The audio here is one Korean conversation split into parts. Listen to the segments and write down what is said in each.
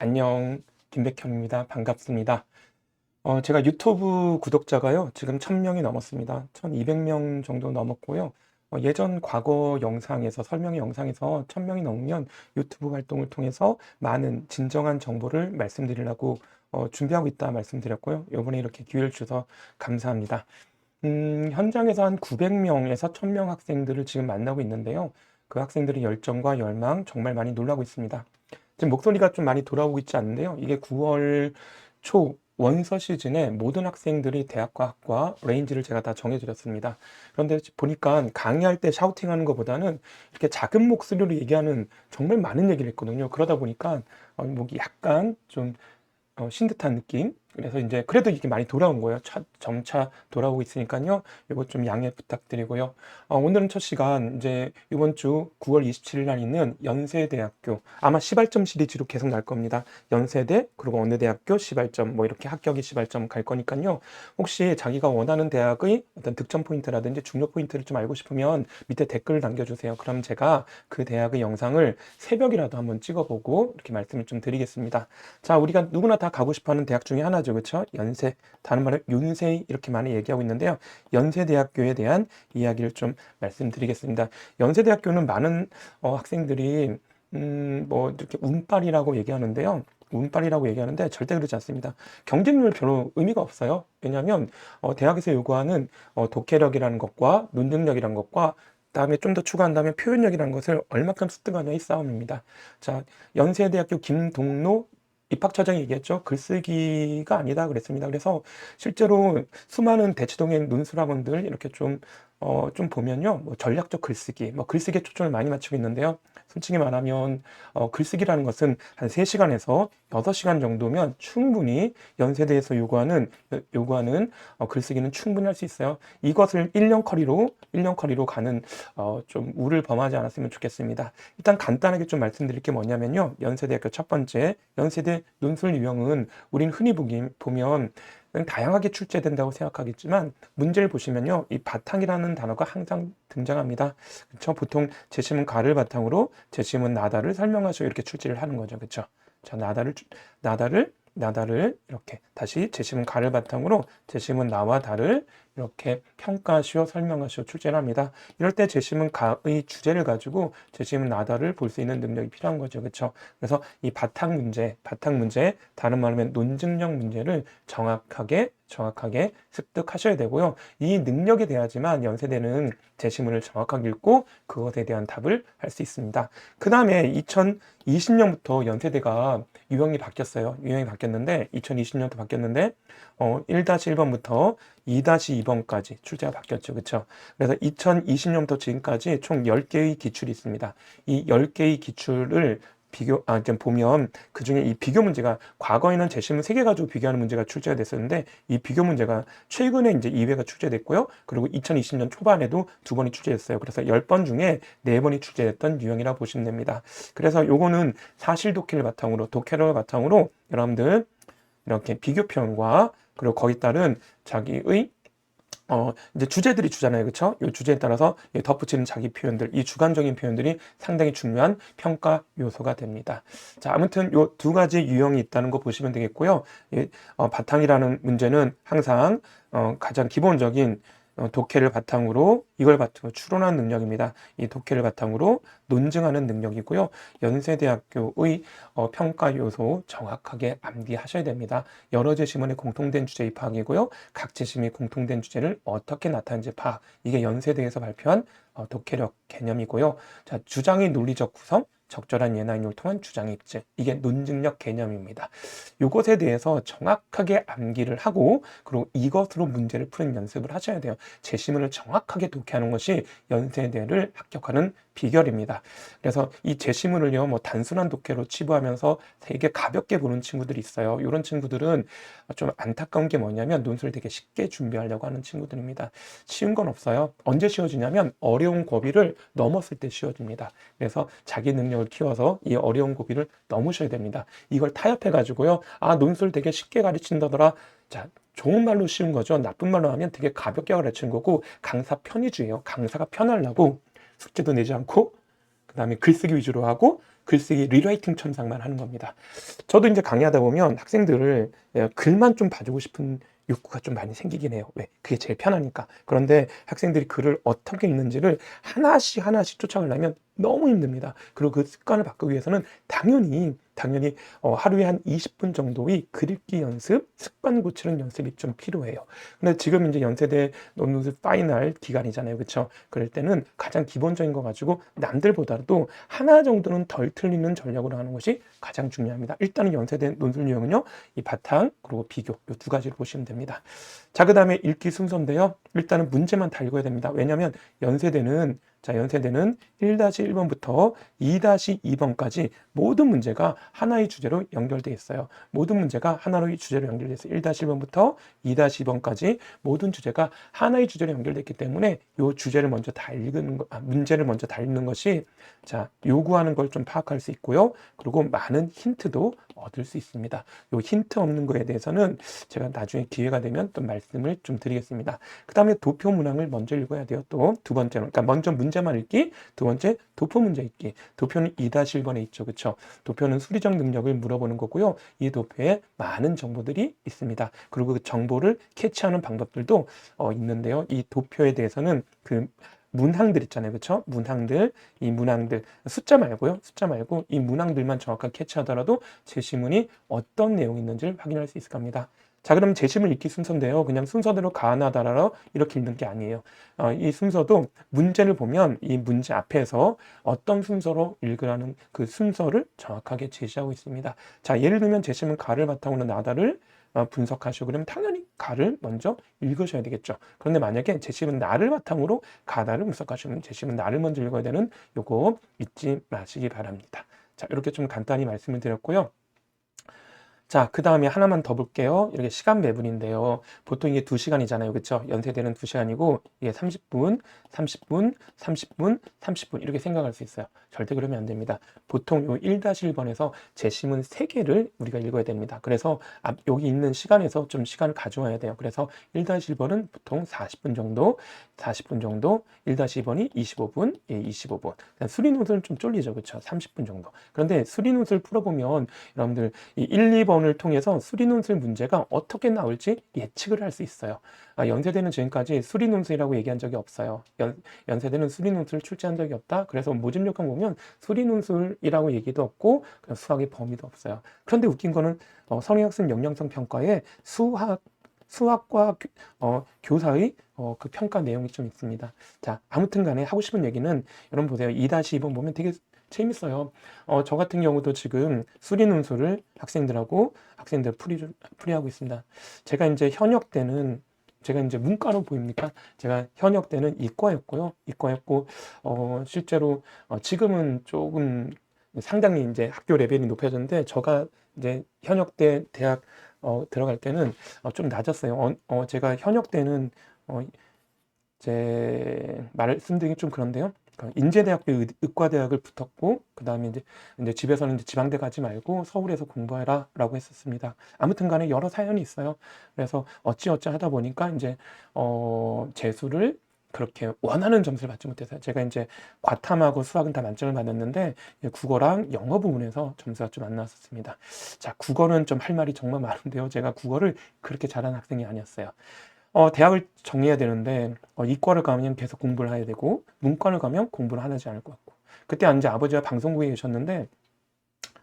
안녕, 김백현입니다. 반갑습니다. 제가 유튜브 구독자가요, 지금 1000명이 넘었습니다. 1200명 정도 넘었고요. 예전 과거 영상에서, 설명의 영상에서 1000명이 넘으면 유튜브 활동을 통해서 많은 진정한 정보를 말씀드리려고 준비하고 있다 말씀드렸고요. 이번에 이렇게 기회를 주셔서 감사합니다. 현장에서 한 900명에서 1000명 학생들을 지금 만나고 있는데요. 그 학생들의 열정과 열망 정말 많이 놀라고 있습니다. 지금 목소리가 좀 많이 돌아오고 있지 않는데요. 이게 9월 초 원서 시즌에 모든 학생들이 대학과 학과 레인지를 제가 다 정해드렸습니다. 그런데 보니까 강의할 때 샤우팅하는 것보다는 이렇게 작은 목소리로 얘기하는 정말 많은 얘기를 했거든요. 그러다 보니까 목이 약간 좀 쉰 듯한 느낌. 그래서 이제 그래도 이게 많이 돌아온 거예요. 점차 돌아오고 있으니까요. 이거 좀 양해 부탁드리고요. 오늘은 첫 시간 이제 이번 주 9월 27일 날 있는 연세대학교 아마 시발점 시리즈로 계속 날 겁니다. 연세대 그리고 어느 대학교 시발점 뭐 이렇게 합격이 시발점 갈 거니까요. 혹시 자기가 원하는 대학의 어떤 득점 포인트라든지 중요 포인트를 좀 알고 싶으면 밑에 댓글을 남겨주세요. 그럼 제가 그 대학의 영상을 새벽이라도 한번 찍어보고 이렇게 말씀을 좀 드리겠습니다. 자, 우리가 누구나 다 가고 싶어하는 대학 중에 하나죠, 그렇죠? 연세, 다른 말로 윤세 이렇게 많이 얘기하고 있는데요. 연세대학교에 대한 이야기를 좀 말씀드리겠습니다. 연세대학교는 많은 학생들이 뭐 이렇게 운빨이라고 얘기하는데요. 운빨이라고 얘기하는데 절대 그렇지 않습니다. 경쟁률 별로 의미가 없어요. 왜냐하면 대학에서 요구하는 독해력이라는 것과 논증력이라는 것과 다음에 좀 더 추가한다면 표현력이라는 것을 얼마큼 습득하냐의 싸움입니다. 자, 연세대학교 김동로 입학처장이 얘기했죠. 글쓰기가 아니다 그랬습니다. 그래서 실제로 수많은 대치동의 논술학원들 이렇게 좀 보면요. 뭐 전략적 글쓰기, 뭐 글쓰기에 초점을 많이 맞추고 있는데요. 솔직히 말하면 글쓰기라는 것은 한 3시간에서 6시간 정도면 충분히 연세대에서 요구하는 글쓰기는 충분히 할 수 있어요. 이것을 1년 커리로 가는 좀 우를 범하지 않았으면 좋겠습니다. 일단 간단하게 좀 말씀드릴 게 뭐냐면요. 연세대학교 첫 번째, 연세대 논술 유형은 우린 흔히 보면 다양하게 출제된다고 생각하겠지만 문제를 보시면요. 이 바탕이라는 단어가 항상 등장합니다. 그렇죠? 보통 재심은 가를 바탕으로 재심은 나다를 설명하셔 이렇게 출제를 하는 거죠. 그렇죠? 자, 나다를 이렇게 다시 재심은 가를 바탕으로 재심은 나와 다를 이렇게 평가하시오 설명하시오 출제를 합니다. 이럴 때 재심은 가의 주제를 가지고 재심은 나다를 볼 수 있는 능력이 필요한 거죠. 그렇죠? 그래서 이 바탕 문제, 다른 말로 하면 논증력 문제를 정확하게 습득하셔야 되고요. 이 능력에 대하지만 연세대는 제시문을 정확하게 읽고 그것에 대한 답을 할 수 있습니다. 그 다음에 2020년부터 연세대가 유형이 바뀌었어요. 유형이 바뀌었는데 2020년부터 바뀌었는데 1-1번부터 2-2번까지 출제가 바뀌었죠. 그렇죠? 그래서 2020년부터 지금까지 총 10개의 기출이 있습니다. 이 10개의 기출을 좀 보면 그 중에 이 비교 문제가 과거에는 재심을 3개 가지고 비교하는 문제가 출제가 됐었는데 이 비교 문제가 최근에 이제 2회가 출제됐고요. 그리고 2020년 초반에도 2번이 출제됐어요. 그래서 10번 중에 4번이 출제됐던 유형이라고 보시면 됩니다. 그래서 요거는 사실 독해를 바탕으로 여러분들 이렇게 비교 표현과 그리고 거기 따른 자기의 이제 주제들이 주잖아요. 그쵸? 이 주제에 따라서 덧붙이는 자기 표현들, 이 주관적인 표현들이 상당히 중요한 평가 요소가 됩니다. 자, 아무튼 요 2가지 유형이 있다는 거 보시면 되겠고요. 바탕이라는 문제는 항상 가장 기본적인 독해를 바탕으로 이걸 바탕으로 추론하는 능력입니다. 이 독해를 바탕으로 논증하는 능력이고요. 연세대학교의 평가 요소 정확하게 암기하셔야 됩니다. 여러 제시문의 공통된 주제 입학이고요. 각 제시문의 공통된 주제를 어떻게 나타내는지 파악. 이게 연세대에서 발표한 독해력 개념이고요. 자, 주장의 논리적 구성, 적절한 예나 인용을 통한 주장의 입증. 이게 논증력 개념입니다. 이것에 대해서 정확하게 암기를 하고 그리고 이것으로 문제를 푸는 연습을 하셔야 돼요. 제시문을 정확하게 독해하는 것이 연세대를 합격하는 비결입니다. 그래서 이 제시문을요, 뭐 단순한 독해로 치부하면서 되게 가볍게 보는 친구들이 있어요. 이런 친구들은 좀 안타까운 게 뭐냐면 논술을 되게 쉽게 준비하려고 하는 친구들입니다. 쉬운 건 없어요. 언제 쉬워지냐면 어려운 고비를 넘었을 때 쉬워집니다. 그래서 자기 능력을 키워서 이 어려운 고비를 넘으셔야 됩니다. 이걸 타협해 가지고요. 아, 논술 되게 쉽게 가르친다더라. 자, 좋은 말로 쉬운 거죠. 나쁜 말로 하면 되게 가볍게 가르치는 거고 강사 편의주의예요. 강사가 편하려고 숙제도 내지 않고 그 다음에 글쓰기 위주로 하고 글쓰기 리라이팅 첨삭만 하는 겁니다. 저도 이제 강의하다 보면 학생들을 글만 좀 봐주고 싶은 욕구가 좀 많이 생기긴 해요. 왜? 그게 제일 편하니까. 그런데 학생들이 글을 어떻게 읽는지를 하나씩 하나씩 쫓아가려면 너무 힘듭니다. 그리고 그 습관을 바꾸기 위해서는 당연히 하루에 한 20분 정도의 글 읽기 연습, 습관 고치는 연습이 좀 필요해요. 근데 지금 이제 연세대 논술 파이널 기간이잖아요. 그렇죠? 그럴 때는 가장 기본적인 거 가지고 남들보다도 하나 정도는 덜 틀리는 전략으로 하는 것이 가장 중요합니다. 일단은 연세대 논술 유형은요, 이 바탕 그리고 비교 이 두 가지로 보시면 됩니다. 자, 그 다음에 읽기 순서인데요. 일단은 문제만 다 읽어야 됩니다. 왜냐하면 연세대는 1-1번부터 2-2번까지 모든 문제가 하나의 주제로 연결되어 있어요. 모든 문제가 하나의 주제로 연결되어 있어요. 1-1번부터 2-2번까지 모든 주제가 하나의 주제로 연결되어 있기 때문에 이 주제를 먼저 다 읽는 문제를 먼저 다 읽는 것이 요구하는 걸 좀 파악할 수 있고요. 그리고 많은 힌트도 얻을 수 있습니다. 요 힌트 없는 거에 대해서는 제가 나중에 기회가 되면 또 말씀을 좀 드리겠습니다. 그 다음에 도표 문항을 먼저 읽어야 돼요. 또 두 번째로, 그러니까 먼저 문제만 읽기, 두 번째 도표 문제 읽기. 도표는 2-1번에 있죠. 그렇죠? 도표는 수리적 능력을 물어보는 거고요. 이 도표에 많은 정보들이 있습니다. 그리고 그 정보를 캐치하는 방법들도 있는데요. 이 도표에 대해서는 그 문항들 있잖아요. 그렇죠? 이 문항들 숫자 말고 이 문항들만 정확하게 캐치하더라도 제시문이 어떤 내용이 있는지를 확인할 수 있을 겁니다. 자, 그럼 제시문 읽기 순서인데요. 그냥 순서대로 가나다라로 이렇게 읽는 게 아니에요. 이 순서도 문제를 보면 이 문제 앞에서 어떤 순서로 읽으라는 그 순서를 정확하게 제시하고 있습니다. 자, 예를 들면 제시문 가를 바탕으로 나다를 분석하시고 그러면 당연히 가를 먼저 읽으셔야 되겠죠. 그런데 만약에 제시문 나를 바탕으로 가다를 분석하시면 제시문 나를 먼저 읽어야 되는 요거 잊지 마시기 바랍니다. 자, 이렇게 좀 간단히 말씀을 드렸고요. 자, 그 다음에 하나만 더 볼게요. 이렇게 시간 배분인데요. 보통 이게 2시간이잖아요. 그렇죠? 연세대는 2시간이고 이게 30분, 30분, 30분, 30분 이렇게 생각할 수 있어요. 절대 그러면 안 됩니다. 보통 요 1-1번에서 제시문 3개를 우리가 읽어야 됩니다. 그래서 여기 있는 시간에서 좀 시간을 가져와야 돼요. 그래서 1-1번은 보통 40분 정도, 1-2번이 25분, 25분. 수리노트는 좀 쫄리죠. 그렇죠? 30분 정도. 그런데 수리노트를 풀어보면 여러분들 이 1-2번을 통해서 수리논술 문제가 어떻게 나올지 예측을 할 수 있어요. 연세대는 지금까지 수리논술이라고 얘기한 적이 없어요. 연세대는 수리논술을 출제한 적이 없다. 그래서 모집 요건 보면 수리논술이라고 얘기도 없고 그냥 수학의 범위도 없어요. 그런데 웃긴 거는 성인학습 역량성 평가에 수학과 교사의 그 평가 내용이 좀 있습니다. 자, 아무튼 간에 하고 싶은 얘기는 여러분 보세요. 2-2번 보면 되게 재밌어요. 저 같은 경우도 지금 수리논술을 학생들 풀이하고 있습니다. 제가 이제 문과로 보입니까? 제가 현역 때는 이과였고, 실제로, 지금은 조금 상당히 이제 학교 레벨이 높아졌는데, 제가 이제 현역 때 대학, 들어갈 때는 좀 낮았어요. 제가 현역 때는, 제 말씀드리기 좀 그런데요. 인제대학교 의과대학을 붙었고 그 다음에 이제 집에서는 이제 지방대 가지 말고 서울에서 공부해라 라고 했었습니다. 아무튼 간에 여러 사연이 있어요. 그래서 어찌어찌 하다 보니까 이제 재수를 그렇게 원하는 점수를 받지 못해서 제가 이제 과탐하고 수학은 다 만점을 받았는데 국어랑 영어 부분에서 점수가 좀 안 나왔었습니다. 자, 국어는 좀 할 말이 정말 많은데요. 제가 국어를 그렇게 잘하는 학생이 아니었어요. 대학을 정리해야 되는데 이과를 가면 계속 공부를 해야 되고 문과를 가면 공부를 하지 않을 것 같고 그때 이제 아버지가 방송국에 계셨는데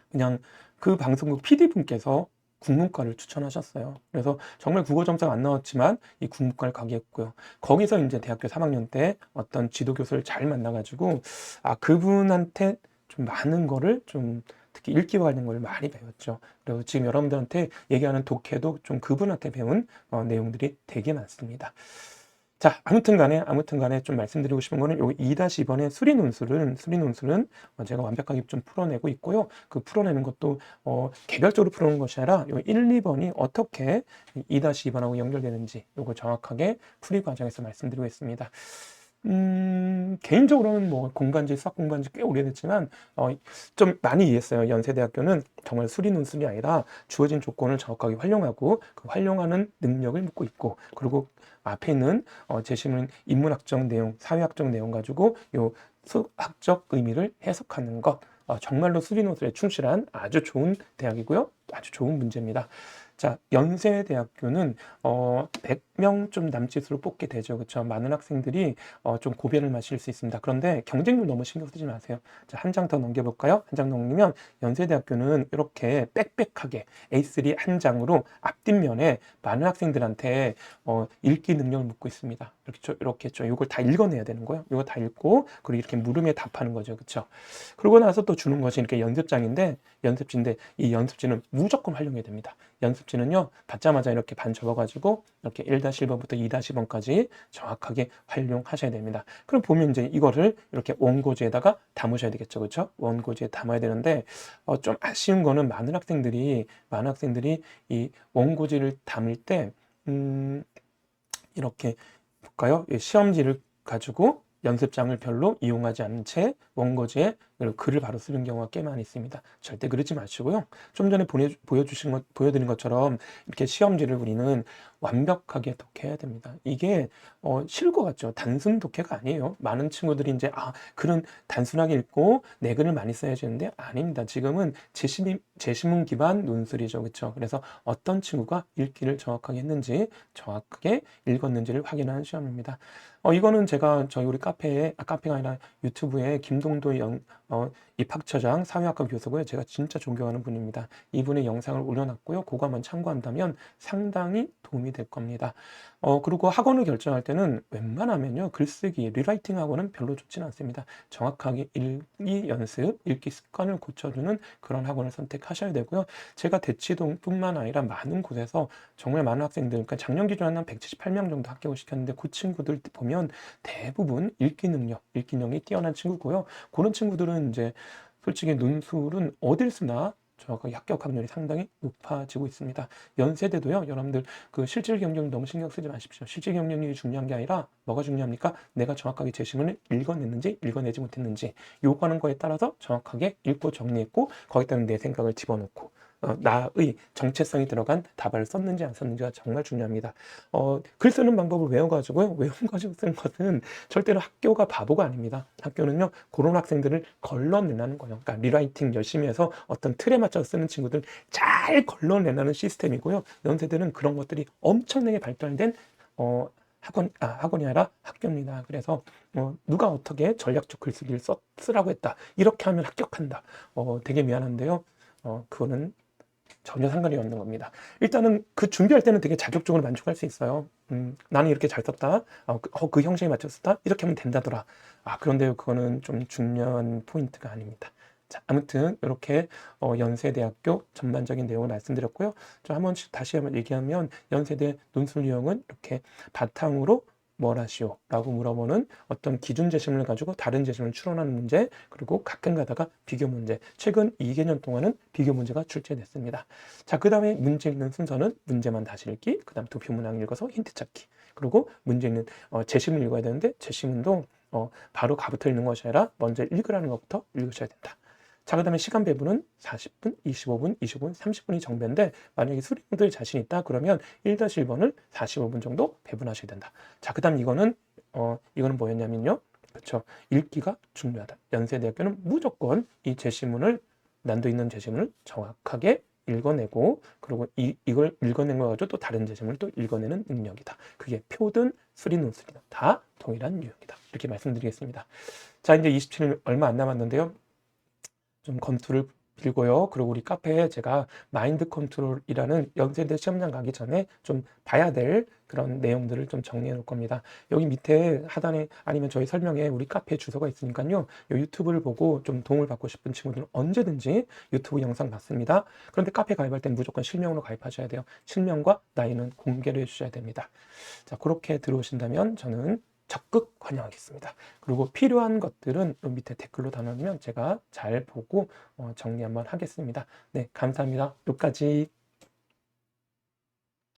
그냥 그 방송국 PD분께서 국문과를 추천하셨어요. 그래서 정말 국어 점수가 안 나왔지만 이 국문과를 가게 했고요. 거기서 이제 대학교 3학년 때 어떤 지도 교수를 잘 만나가지고 그분한테 좀 많은 거를 좀 특히 읽기와 관련된 걸 많이 배웠죠. 그리고 지금 여러분들한테 얘기하는 독해도 좀 그분한테 배운 내용들이 되게 많습니다. 자, 아무튼 간에 좀 말씀드리고 싶은 거는 요 2-2번의 수리논술은 제가 완벽하게 좀 풀어내고 있고요. 그 풀어내는 것도 개별적으로 풀어내는 것이 아니라 요 1-2번이 어떻게 2-2번하고 연결되는지 요거 정확하게 풀이 과정에서 말씀드리고 있습니다. 개인적으로는 뭐 수학 공부한 지 꽤 오래됐지만, 좀 많이 이해했어요. 연세대학교는 정말 수리논술이 아니라 주어진 조건을 정확하게 활용하고 그 활용하는 능력을 묻고 있고, 그리고 앞에 있는 제시문 인문학적 내용, 사회학적 내용 가지고 요 수학적 의미를 해석하는 것. 정말로 수리노술에 충실한 아주 좋은 대학이고요. 아주 좋은 문제입니다. 자, 연세대학교는 100명 좀 남짓으로 뽑게 되죠. 그렇죠? 많은 학생들이 좀 고배를 마실 수 있습니다. 그런데 경쟁률 너무 신경 쓰지 마세요. 자, 한 장 더 넘겨볼까요? 한 장 넘기면 연세대학교는 이렇게 빽빽하게 A3 한 장으로 앞뒷면에 많은 학생들한테 읽기 능력을 묻고 있습니다. 이렇게 좀 이걸 다 읽어내야 되는 거예요. 이거 다 읽고 그리고 이렇게 물음에 답하는 거죠. 그렇죠? 그러고 나서 또 주는 것이 이렇게 연습지인데 이 연습지는 무조건 활용해야 됩니다. 연습지는요, 받자마자 이렇게 반 접어가지고 이렇게 1-1번부터 2-번까지 정확하게 활용하셔야 됩니다. 그럼 보면 이제 이거를 이렇게 원고지에다가 담으셔야 되겠죠. 그렇죠? 원고지에 담아야 되는데 좀 아쉬운 거는 많은 학생들이 이 원고지를 담을 때 이렇게 볼까요? 시험지를 가지고 연습장을 별로 이용하지 않은 채 원고지에 글을 바로 쓰는 경우가 꽤 많이 있습니다. 절대 그러지 마시고요. 좀 전에 보여드린 것처럼 이렇게 시험지를 우리는 완벽하게 독해야 됩니다. 이게 쉬울 것 같죠? 단순 독해가 아니에요. 많은 친구들이 이제 글은 단순하게 읽고 내 글을 많이 써야 되는데 아닙니다. 지금은 제시문 기반 논술이죠. 그렇죠? 그래서 어떤 친구가 읽기를 정확하게 했는지, 정확하게 읽었는지를 확인하는 시험입니다. 이거는 제가 저희 우리 카페가 아니라 유튜브에 김동도 입학처장 사회학과 교수고요. 제가 진짜 존경하는 분입니다. 이분의 영상을 올려놨고요. 그거 한번 참고한다면 상당히 도움이 될 겁니다. 그리고 학원을 결정할 때는 웬만하면요, 글쓰기, 리라이팅 학원은 별로 좋지는 않습니다. 정확하게 읽기 연습, 읽기 습관을 고쳐주는 그런 학원을 선택하셔야 되고요. 제가 대치동뿐만 아니라 많은 곳에서 정말 많은 학생들, 그러니까 작년 기준으로 한 178명 정도 합격을 시켰는데 그 친구들 보면 대부분 읽기능이 뛰어난 친구고요. 그런 친구들은 이제 솔직히 논술은 어딜 쓰나 정확하게 합격 확률이 상당히 높아지고 있습니다. 연세대도요, 여러분들 그 실질 경쟁 너무 신경 쓰지 마십시오. 실질 경쟁률이 중요한 게 아니라 뭐가 중요합니까? 내가 정확하게 제시문을 읽어냈는지 읽어내지 못했는지 요구하는 거에 따라서 정확하게 읽고 정리했고 거기다가 내 생각을 집어넣고 나의 정체성이 들어간 답안을 썼는지 안 썼는지가 정말 중요합니다. 글 쓰는 방법을 외워가지고 쓰는 것은 절대로 학교가 바보가 아닙니다. 학교는요, 그런 학생들을 걸러내라는 거예요. 그러니까 리라이팅 열심히 해서 어떤 틀에 맞춰서 쓰는 친구들 잘 걸러내라는 시스템이고요. 연세대는 그런 것들이 엄청나게 발달된 학원이 아니라 학교입니다. 그래서 누가 어떻게 전략적 글쓰기를 쓰라고 했다, 이렇게 하면 합격한다, 되게 미안한데요, 그거는 전혀 상관이 없는 겁니다. 일단은 그 준비할 때는 되게 자격적으로 만족할 수 있어요. 나는 이렇게 잘 썼다. 그 형식에 맞춰 썼다. 이렇게 하면 된다더라. 그런데 그거는 좀 중요한 포인트가 아닙니다. 자, 아무튼 이렇게 연세대학교 전반적인 내용을 말씀드렸고요. 한 번씩 다시 한번 얘기하면 연세대 논술 유형은 이렇게 바탕으로 뭘 하시오? 라고 물어보는 어떤 기준 제시문을 가지고 다른 제시문을 추론하는 문제, 그리고 가끔 가다가 비교 문제, 최근 2개년 동안은 비교 문제가 출제됐습니다. 자, 그 다음에 문제 읽는 순서는 문제만 다시 읽기, 그 다음 도표 문항 읽어서 힌트 찾기, 그리고 문제 읽는 제시문 읽어야 되는데 제시문도 바로 가부터 읽는 것이 아니라 먼저 읽으라는 것부터 읽으셔야 된다. 자, 그 다음에 시간 배분은 40분, 25분, 25분, 30분이 정배인데 만약에 수료생들 자신 있다 그러면 1-1번을 45분 정도 배분하셔야 된다. 자, 그 다음 이거는 뭐였냐면요, 그렇죠, 읽기가 중요하다. 연세대학교는 무조건 이 제시문을, 난도 있는 제시문을 정확하게 읽어내고, 그리고 이걸 읽어낸 거 가지고 또 다른 제시문을 또 읽어내는 능력이다. 그게 표든 수리논술이든 다 동일한 유형이다. 이렇게 말씀드리겠습니다. 자, 이제 27일 얼마 안 남았는데요, 좀 검토를 빌고요. 그리고 우리 카페에 제가 마인드 컨트롤이라는 연세대 시험장 가기 전에 좀 봐야 될 그런 내용들을 좀 정리해 놓을 겁니다. 여기 밑에 하단에 아니면 저희 설명에 우리 카페 주소가 있으니까요. 이 유튜브를 보고 좀 도움을 받고 싶은 친구들은 언제든지 유튜브 영상 봤습니다. 그런데 카페 가입할 땐 무조건 실명으로 가입하셔야 돼요. 실명과 나이는 공개를 해주셔야 됩니다. 자, 그렇게 들어오신다면 저는 적극 환영하겠습니다. 그리고 필요한 것들은 밑에 댓글로 달아놓으면 제가 잘 보고 정리 한번 하겠습니다. 네, 감사합니다. 여기까지.